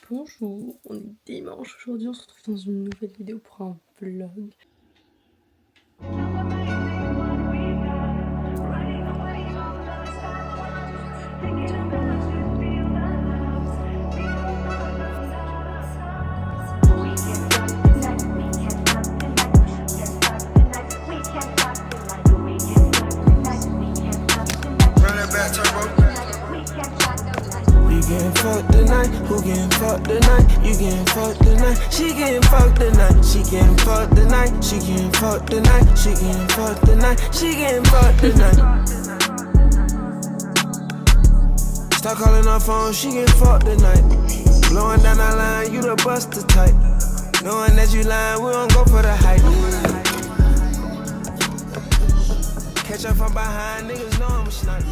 Bonjour, on est dimanche aujourd'hui, on se retrouve dans une nouvelle vidéo pour un vlog. You getting fucked tonight, who getting fucked tonight? You getting fucked tonight, she getting fucked tonight, she getting fucked tonight, she getting fucked tonight, she getting fucked tonight, she getting fucked tonight. Stop calling her phone, she getting fucked tonight. Blowing down our line, you the buster type. Knowing that you lying, we don't go for the hype. Catch up from behind, niggas know I'm a sniper.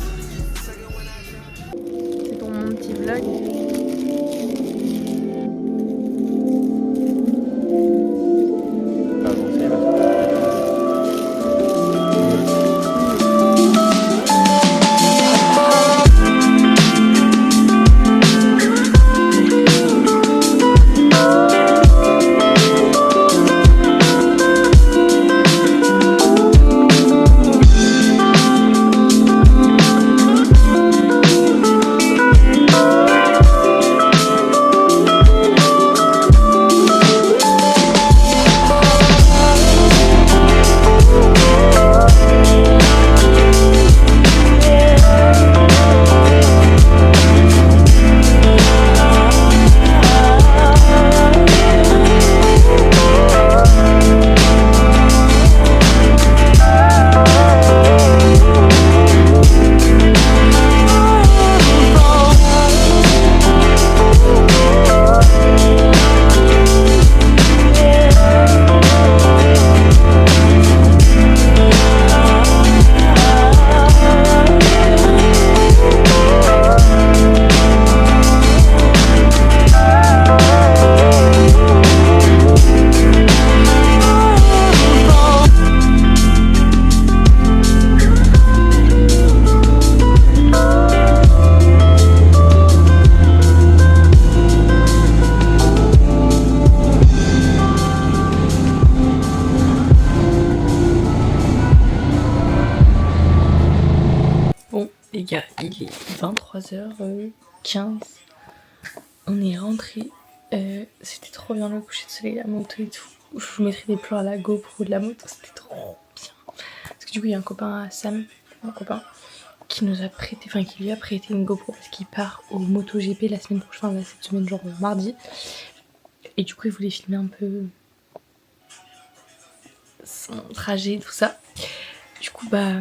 C'est pour mon petit vlog. Bon les gars, il est 23h15. On est rentré. C'était trop bien le coucher de soleil, la moto et tout. Je vous mettrai des plans à la GoPro de la moto, c'était trop bien. Parce que du coup il y a un copain, Sam, mon copain, qui nous a prêté, enfin qui lui a prêté une GoPro parce qu'il part au MotoGP la semaine prochaine, enfin, cette semaine genre mardi. Et du coup il voulait filmer un peu son trajet, tout ça. Du coup bah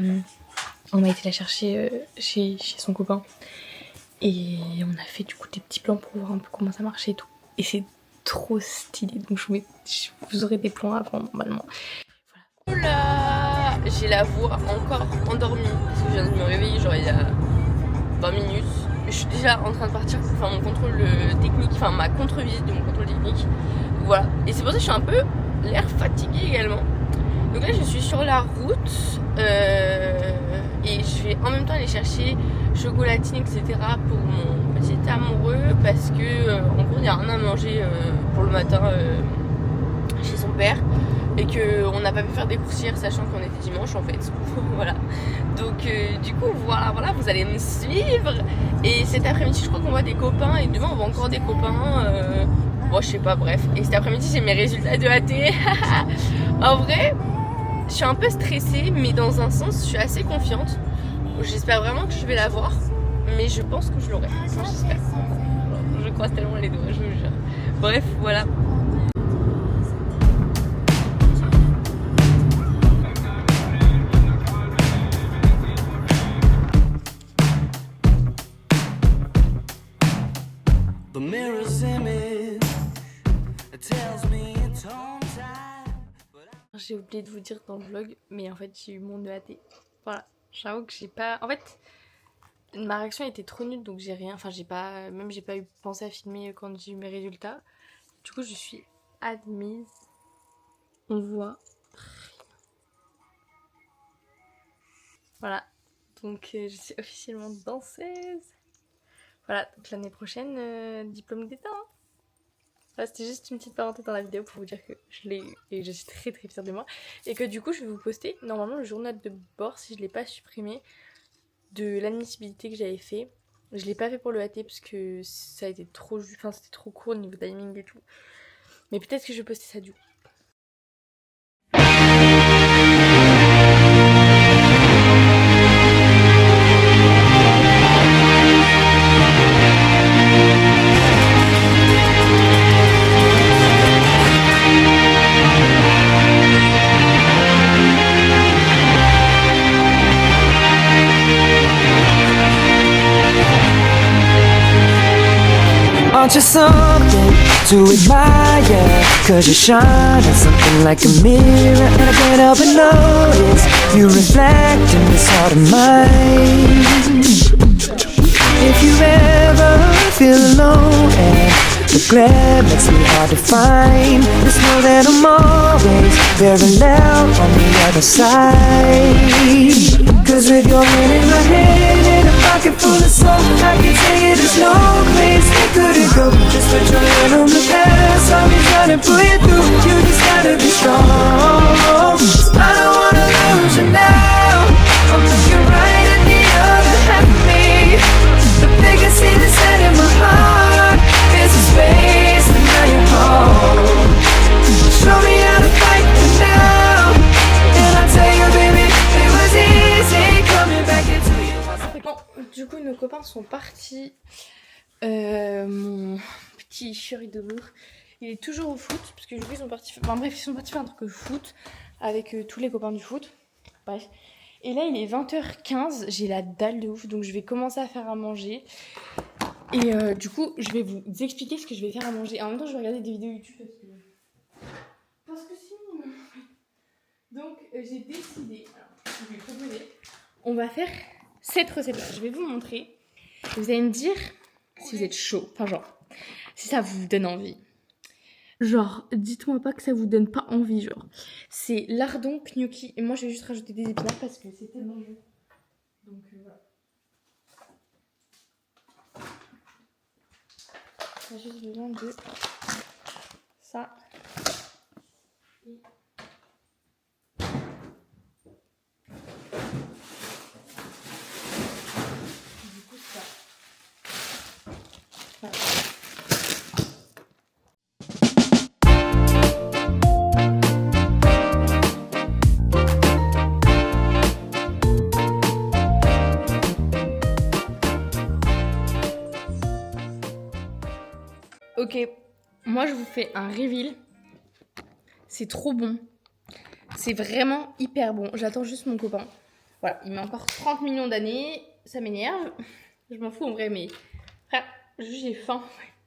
on a été la chercher chez son copain. Et on a fait du coup des petits plans pour voir un peu comment ça marchait et tout. Et c'est trop stylé, donc vous aurez des plans avant normalement. Voilà. Oula, j'ai la voix encore endormie parce que je viens de me réveiller genre il y a 20 minutes. Mais je suis déjà en train de partir pour faire mon contrôle technique, enfin ma contre-visite de mon contrôle technique. Voilà. Et c'est pour ça que je suis un peu l'air fatiguée également. Donc là je suis sur la route et je vais en même temps aller chercher chocolatine etc pour mon petit amoureux parce que en gros il n'y a rien à manger pour le matin chez son père et qu'on n'a pas pu faire des courses hier sachant qu'on était dimanche en fait. Voilà. Donc du coup voilà vous allez me suivre et cet après-midi je crois qu'on voit des copains et demain on voit encore des copains bon je sais pas bref. Et cet après-midi j'ai mes résultats de AT. En vrai je suis un peu stressée, mais dans un sens, je suis assez confiante. J'espère vraiment que je vais l'avoir, mais je pense que je l'aurai. Enfin, j'espère. Je croise tellement les doigts, je vous jure. Bref, voilà. J'ai oublié de vous dire dans le vlog, mais en fait j'ai eu mon EAT. Voilà, j'avoue que j'ai pas... En fait, ma réaction était trop nulle, donc j'ai rien... Enfin j'ai pas... Même j'ai pas eu pensé à filmer quand j'ai eu mes résultats. Du coup je suis admise. On voit rien. Voilà, donc je suis officiellement danseuse. Voilà, donc l'année prochaine, diplôme d'État. Hein. Voilà, c'était juste une petite parenthèse dans la vidéo pour vous dire que je l'ai eu et je suis très très fière de moi. Et que du coup, je vais vous poster normalement le journal de bord, si je ne l'ai pas supprimé, de l'admissibilité que j'avais fait. Je l'ai pas fait pour le AT parce que ça a été trop enfin c'était trop court au niveau timing et tout. Mais peut-être que je vais poster ça du coup. Aren't you something to admire? Cause you shine at something like a mirror, and I can't help but notice you reflect in this heart of mine. If you ever feel alone and the glare makes me hard to find, just know that I'm always parallel on the other side. Cause with your hand in my hand and a pocket full of soul, I can tell you there's no place we couldn't go. Just put your hand on the past, I'll be trying to pull you through. You just gotta be strong. I don't wanna lose you now. I'm looking right at the other half of me. The biggest thing that's set in my heart is a space, and now you're home. Show me how to fight this now, and I tell you, baby, it was easy coming back into you. Bon, du coup nos copains sont partis. Mon petit chéri de lourd, il est toujours au foot parce que du coup ils sont partis. Enfin bref, ils sont partis faire un truc de foot avec tous les copains du foot. Bref. Et là il est 20h15, j'ai la dalle de ouf donc je vais commencer à faire à manger. Et du coup je vais vous expliquer ce que je vais faire à manger. En même temps je vais regarder des vidéos YouTube parce que sinon. Donc j'ai décidé, alors je vais proposer, on va faire cette recette là. Je vais vous montrer. Vous allez me dire si vous êtes chaud, enfin genre, si ça vous donne envie. Genre, dites-moi pas que ça vous donne pas envie, genre. C'est lardon, gnocchi, et moi je vais juste rajouter des épinards parce que c'est tellement bon. Donc voilà. On a juste besoin de ça. Et... du coup ça. Voilà. Ok, moi je vous fais un reveal. C'est trop bon. C'est vraiment hyper bon. J'attends juste mon copain. Voilà, il met encore 30 millions d'années. Ça m'énerve. Je m'en fous en vrai, mais frère, j'ai faim.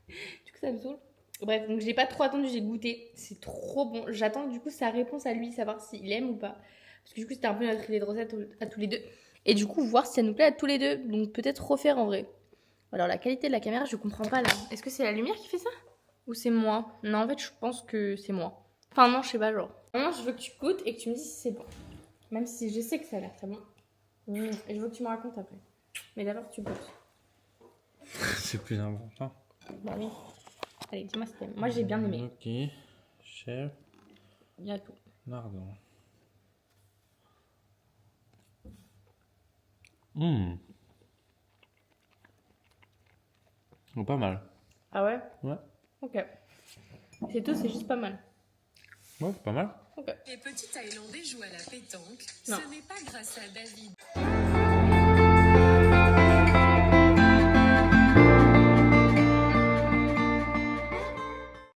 Du coup, ça me saoule. Bref, donc j'ai pas trop attendu, j'ai goûté. C'est trop bon. J'attends du coup sa réponse à lui, savoir s'il aime ou pas. Parce que du coup, c'était un peu notre idée de recette à tous les deux. Et du coup, voir si ça nous plaît à tous les deux. Donc peut-être refaire en vrai. Alors la qualité de la caméra, je comprends pas là. Est-ce que c'est la lumière qui fait ça? Ou c'est moi? Non, en fait, je pense que c'est moi. Enfin non, je sais pas, genre. Maintenant, je veux que tu goûtes et que tu me dises si c'est bon. Même si je sais que ça a l'air très bon. Et je veux que tu me racontes après. Mais d'abord, tu goûtes. C'est plus important. Bah oui. Allez, dis-moi si t'aimes. Moi, j'ai bien aimé. Ok. Chef. Il y a tout. Lardon. Oh, pas mal. Ah ouais? Ouais. Ok. C'est tout, c'est juste pas mal. Ouais, c'est pas mal. Ok. Les petits Thaïlandais jouent à la pétanque. Non. Ce n'est pas grâce à David.